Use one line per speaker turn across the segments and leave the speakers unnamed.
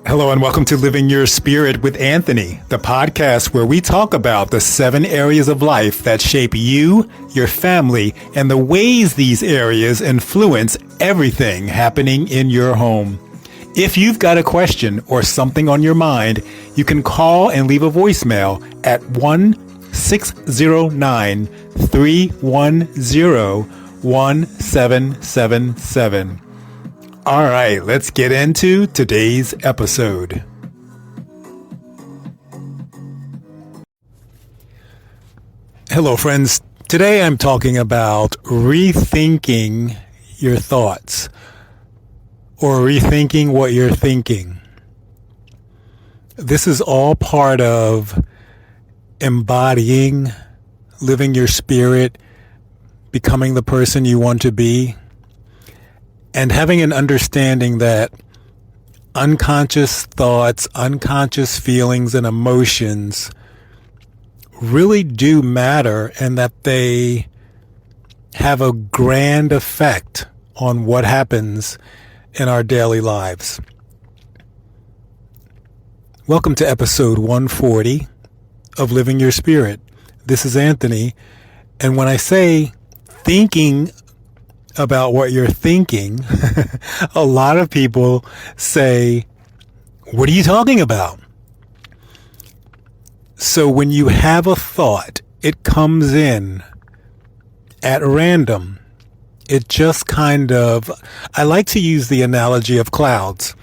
Hello and welcome to Living Your Spirit with Anthony, the podcast where we talk about the 7 areas of life that shape you, your family, and the ways these areas influence everything happening in your home. If you've got a question or something on your mind, you can call and leave a voicemail at 1-609-310-1777. All right, let's get into today's episode. Hello, friends. Today I'm talking about rethinking your thoughts or rethinking what you're thinking. This is all part of embodying, living your spirit, becoming the person you want to be, and having an understanding that unconscious thoughts, unconscious feelings and emotions really do matter, and that they have a grand effect on what happens in our daily lives. Welcome to episode 140 of Living Your Spirit. This is Anthony, and when I say thinking about what you're thinking, a lot of people say, "What are you talking about?" So when you have a thought, it comes in at random. It just kind of, I like to use the analogy of clouds.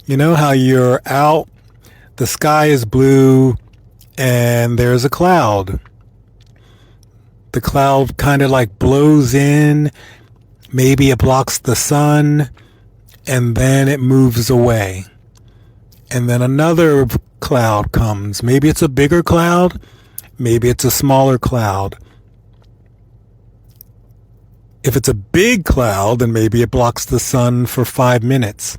You know how you're out, the sky is blue, and there's a cloud. The cloud kind of like blows in. Maybe it blocks the sun, and then it moves away. And then another cloud comes. Maybe it's a bigger cloud. Maybe it's a smaller cloud. If it's a big cloud, then maybe it blocks the sun for 5 minutes.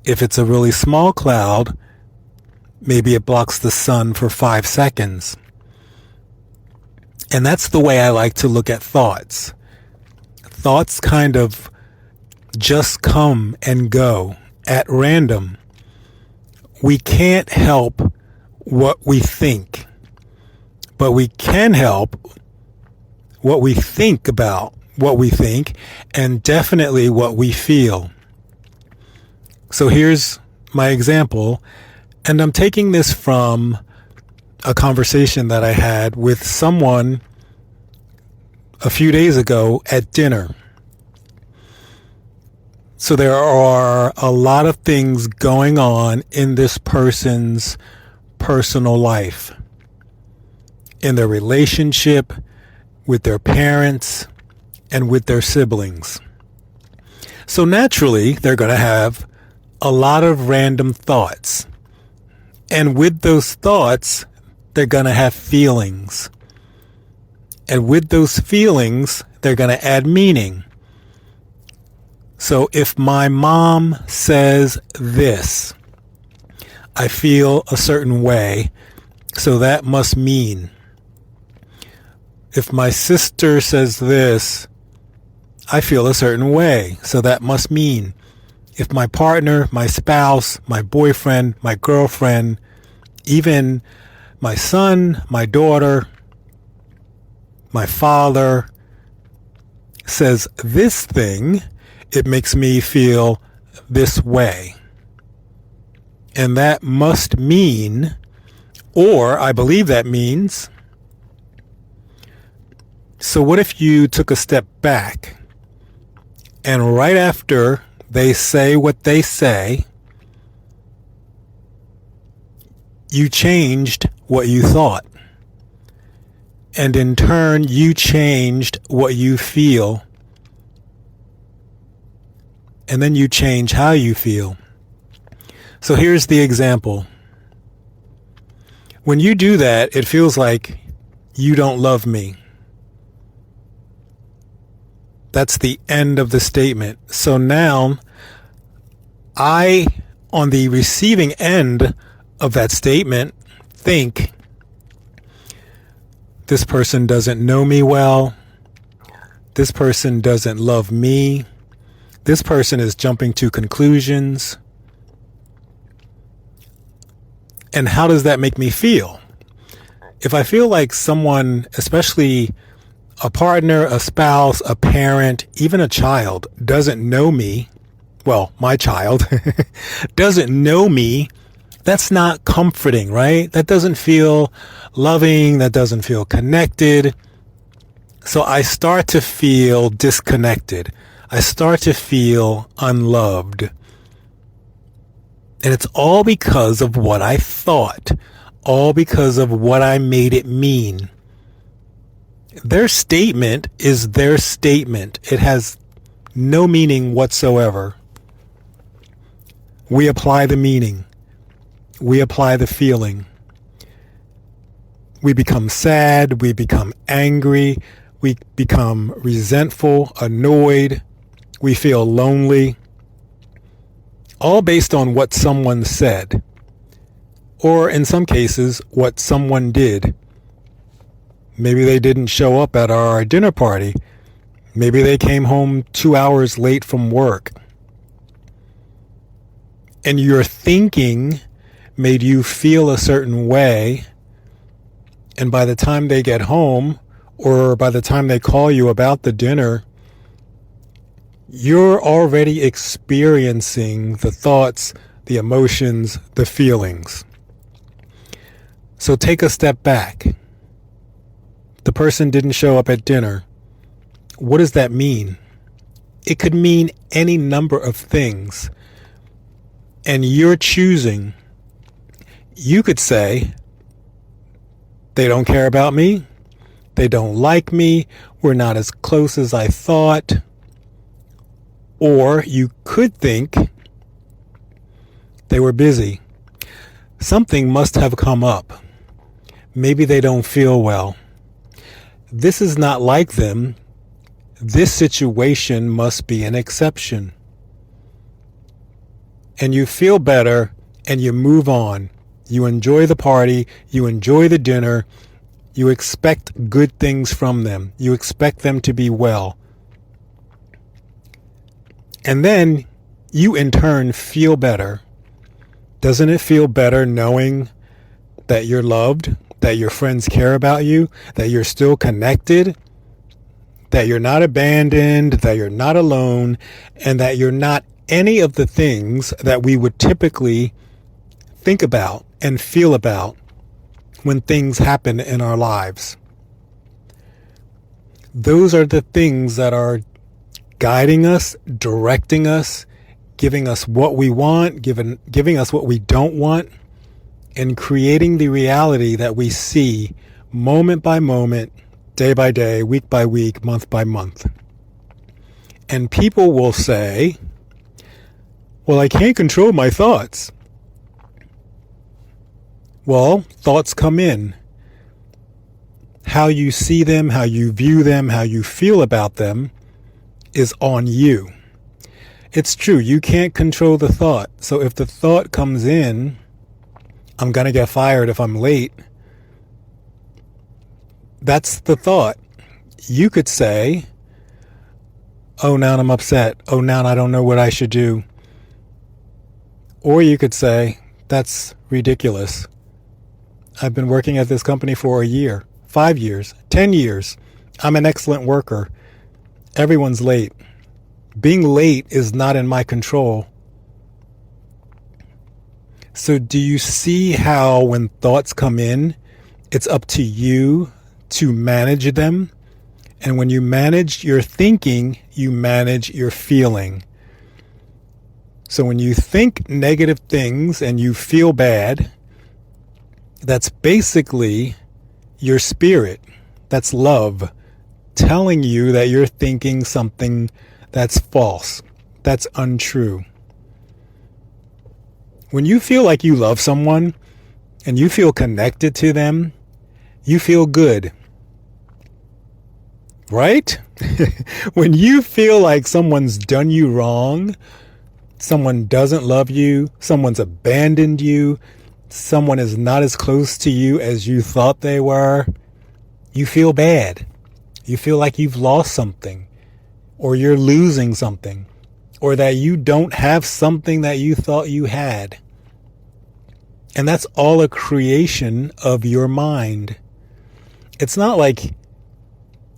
If it's a really small cloud, maybe it blocks the sun for 5 seconds. And that's the way I like to look at thoughts. Thoughts kind of just come and go at random. We can't help what we think, but we can help what we think about what we think, and definitely what we feel. So here's my example, and I'm taking this from a conversation that I had with someone a few days ago at dinner. So there are a lot of things going on in this person's personal life, in their relationship with their parents and with their siblings. So naturally, they're going to have a lot of random thoughts. And with those thoughts, they're going to have feelings. And with those feelings, they're going to add meaning. So if my mom says this, I feel a certain way, so that must mean. If my sister says this, I feel a certain way, so that must mean. If my partner, my spouse, my boyfriend, my girlfriend, even my son, my daughter, my father says this thing, it makes me feel this way. And that must mean, or I believe that means. So what if you took a step back, and right after they say what they say, you changed what you thought? And in turn, you changed what you feel. And then you change how you feel. So here's the example. When you do that, it feels like you don't love me. That's the end of the statement. So now, I, on the receiving end of that statement, think, this person doesn't know me well. This person doesn't love me. This person is jumping to conclusions. And how does that make me feel? If I feel like someone, especially a partner, a spouse, a parent, even a child, doesn't know me, well, my child doesn't know me, that's not comforting, right? That doesn't feel loving. That doesn't feel connected. So I start to feel disconnected. I start to feel unloved. And it's all because of what I thought, all because of what I made it mean. Their statement is their statement. It has no meaning whatsoever. We apply the meaning. We apply the feeling. We become sad. We become angry. We become resentful, annoyed. We feel lonely. All based on what someone said. Or in some cases, what someone did. Maybe they didn't show up at our dinner party. Maybe they came home 2 hours late from work. And your thinking made you feel a certain way. And by the time they get home, or by the time they call you about the dinner, you're already experiencing the thoughts, the emotions, the feelings. So take a step back. The person didn't show up at dinner. What does that mean? It could mean any number of things. And you're choosing. You could say, they don't care about me. They don't like me. We're not as close as I thought. Or you could think they were busy. Something must have come up. Maybe they don't feel well. This is not like them. This situation must be an exception. And you feel better and you move on. You enjoy the party. You enjoy the dinner. You expect good things from them. You expect them to be well. And then you in turn feel better. Doesn't it feel better knowing that you're loved, that your friends care about you, that you're still connected, that you're not abandoned, that you're not alone, and that you're not any of the things that we would typically think about and feel about when things happen in our lives? Those are the things that are guiding us, directing us, giving us what we want, giving us what we don't want, and creating the reality that we see moment by moment, day by day, week by week, month by month. And people will say, well, I can't control my thoughts. Well, thoughts come in. How you see them, how you view them, how you feel about them is on you. It's true, you can't control the thought. So if the thought comes in, I'm going to get fired if I'm late, that's the thought. You could say, oh, now I'm upset. Oh, now I don't know what I should do. Or you could say, that's ridiculous. I've been working at this company for a year, 5 years, 10 years. I'm an excellent worker. Everyone's late. Being late is not in my control. So do you see how when thoughts come in, it's up to you to manage them? And when you manage your thinking, you manage your feeling. So when you think negative things and you feel bad, that's basically your spirit. That's love telling you that you're thinking something that's false, that's untrue. When you feel like you love someone and you feel connected to them, you feel good. Right? When you feel like someone's done you wrong, someone doesn't love you, someone's abandoned you, someone is not as close to you as you thought they were, you feel bad. You feel like you've lost something or you're losing something. or that you don't have something that you thought you had. And that's all a creation of your mind. It's not like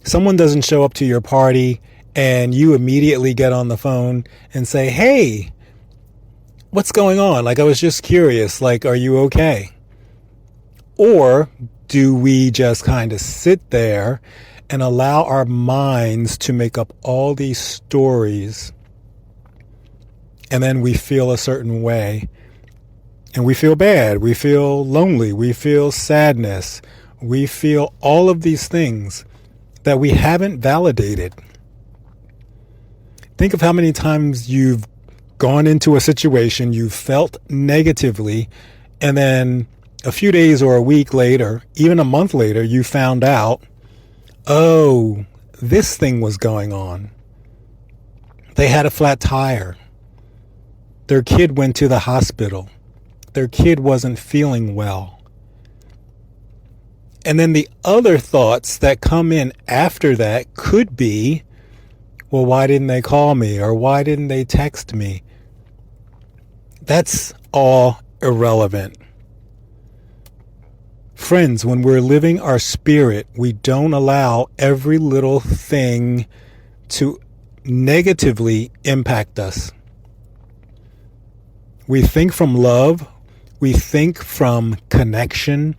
someone doesn't show up to your party and you immediately get on the phone and say, hey, what's going on? Like, I was just curious, like, are you okay? Or do we just kind of sit there and allow our minds to make up all these stories, and then we feel a certain way, and we feel bad, we feel lonely, we feel sadness, we feel all of these things that we haven't validated. Think of how many times you've gone into a situation, you felt negatively, and then a few days or a week later, even a month later, you found out, oh, this thing was going on. They had a flat tire. Their kid went to the hospital. Their kid wasn't feeling well. And then the other thoughts that come in after that could be, well, why didn't they call me? Or why didn't they text me? That's all irrelevant. Friends, when we're living our spirit, we don't allow every little thing to negatively impact us. We think from love, we think from connection,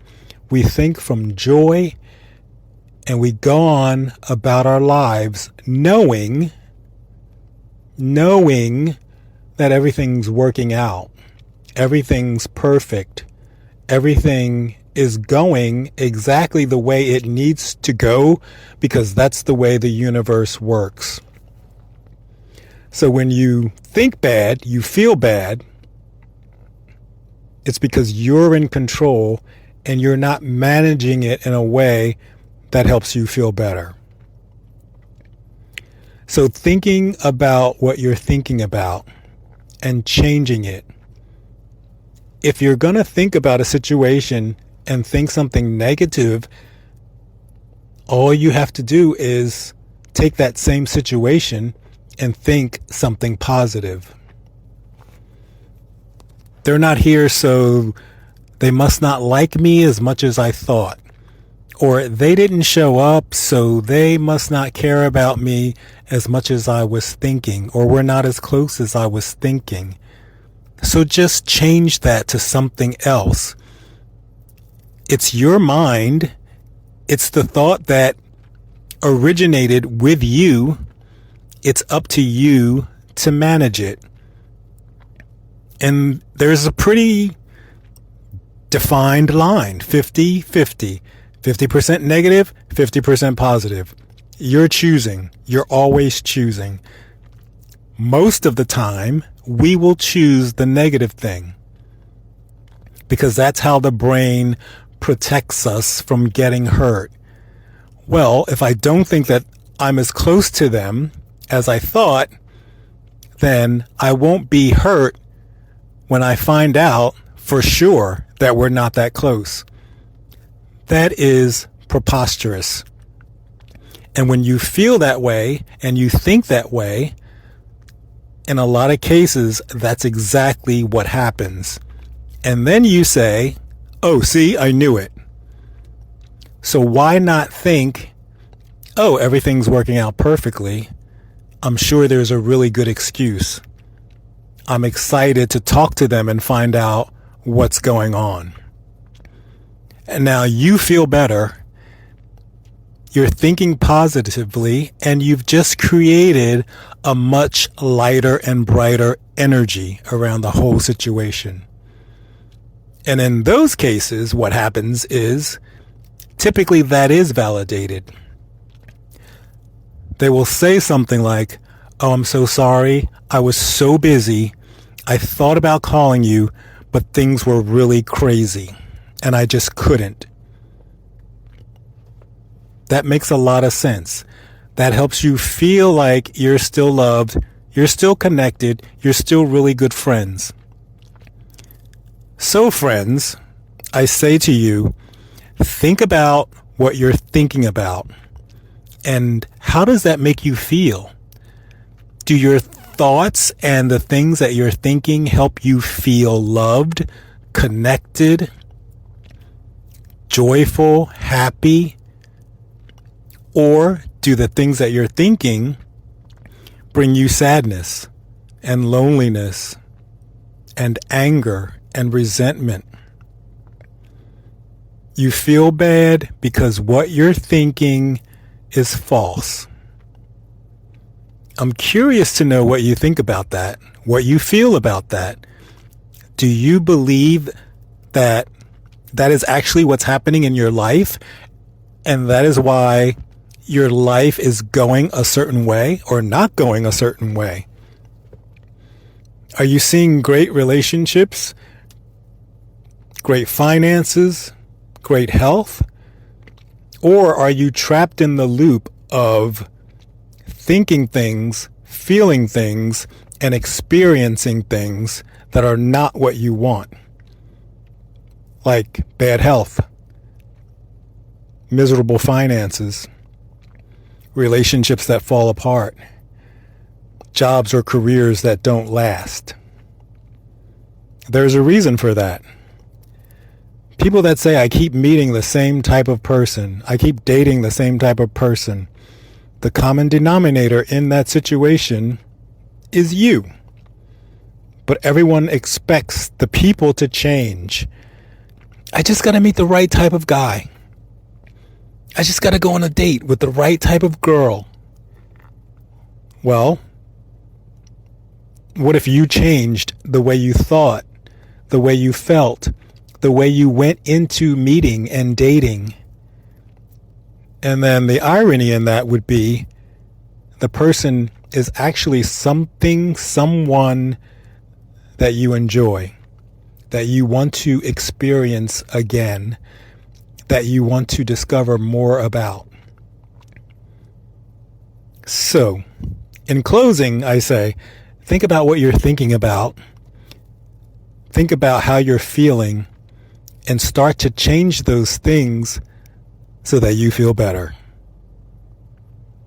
we think from joy, and we go on about our lives knowing that everything's working out, everything's perfect, everything is going exactly the way it needs to go, because that's the way the universe works. So when you think bad, you feel bad, it's because you're in control and you're not managing it in a way that helps you feel better. So thinking about what you're thinking about and changing it. If you're going to think about a situation and think something negative, all you have to do is take that same situation and think something positive. They're not here, so they must not like me as much as I thought. Or they didn't show up, so they must not care about me as much as I was thinking. Or we're not as close as I was thinking. So just change that to something else. It's your mind. It's the thought that originated with you. It's up to you to manage it. And there's a pretty defined line, 50-50. 50% negative, 50% positive. You're choosing. You're always choosing. Most of the time, we will choose the negative thing, because that's how the brain protects us from getting hurt. Well, if I don't think that I'm as close to them as I thought, then I won't be hurt when I find out for sure that we're not that close. That is preposterous. And when you feel that way and you think that way, in a lot of cases, that's exactly what happens. And then you say, oh, see, I knew it. So why not think, oh, everything's working out perfectly. I'm sure there's a really good excuse. I'm excited to talk to them and find out what's going on. And now you feel better. You're thinking positively, and you've just created a much lighter and brighter energy around the whole situation. And in those cases, what happens is, typically that is validated. They will say something like, oh, I'm so sorry. I was so busy. I thought about calling you, but things were really crazy, and I just couldn't. That makes a lot of sense. That helps you feel like you're still loved, you're still connected, you're still really good friends. So, friends, I say to you, think about what you're thinking about. And how does that make you feel? Do your thoughts and the things that you're thinking help you feel loved, connected, joyful, happy? Or do the things that you're thinking bring you sadness and loneliness and anger and resentment? You feel bad because what you're thinking is false. I'm curious to know what you think about that, what you feel about that. Do you believe that that is actually what's happening in your life, and that is why your life is going a certain way or not going a certain way? Are you seeing great relationships, great finances, great health? Or are you trapped in the loop of thinking things, feeling things, and experiencing things that are not what you want? Like bad health, miserable finances, relationships that fall apart, jobs or careers that don't last. There's a reason for that. People that say, I keep meeting the same type of person, I keep dating the same type of person, the common denominator in that situation is you. But everyone expects the people to change. I just got to meet the right type of guy. I just got to go on a date with the right type of girl. Well, what if you changed the way you thought, the way you felt, the way you went into meeting and dating? And then the irony in that would be the person is actually someone that you enjoy, that you want to experience again, that you want to discover more about. So, in closing, I say, think about what you're thinking about. Think about how you're feeling and start to change those things so that you feel better.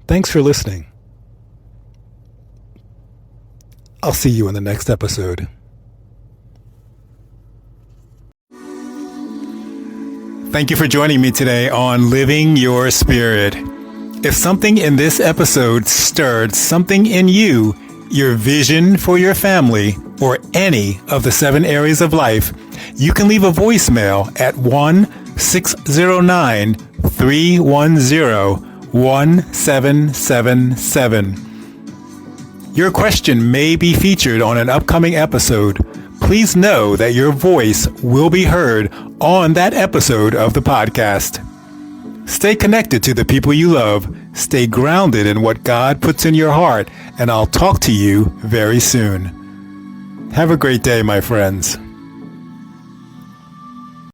Thanks for listening. I'll see you in the next episode. Thank you for joining me today on Living Your Spirit. If something in this episode stirred something in you, your vision for your family, or any of the 7 areas of life, you can leave a voicemail at 1-609-310-1777. Your question may be featured on an upcoming episode. Please know that your voice will be heard on that episode of the podcast. Stay connected to the people you love. Stay grounded in what God puts in your heart, and I'll talk to you very soon. Have a great day, my friends.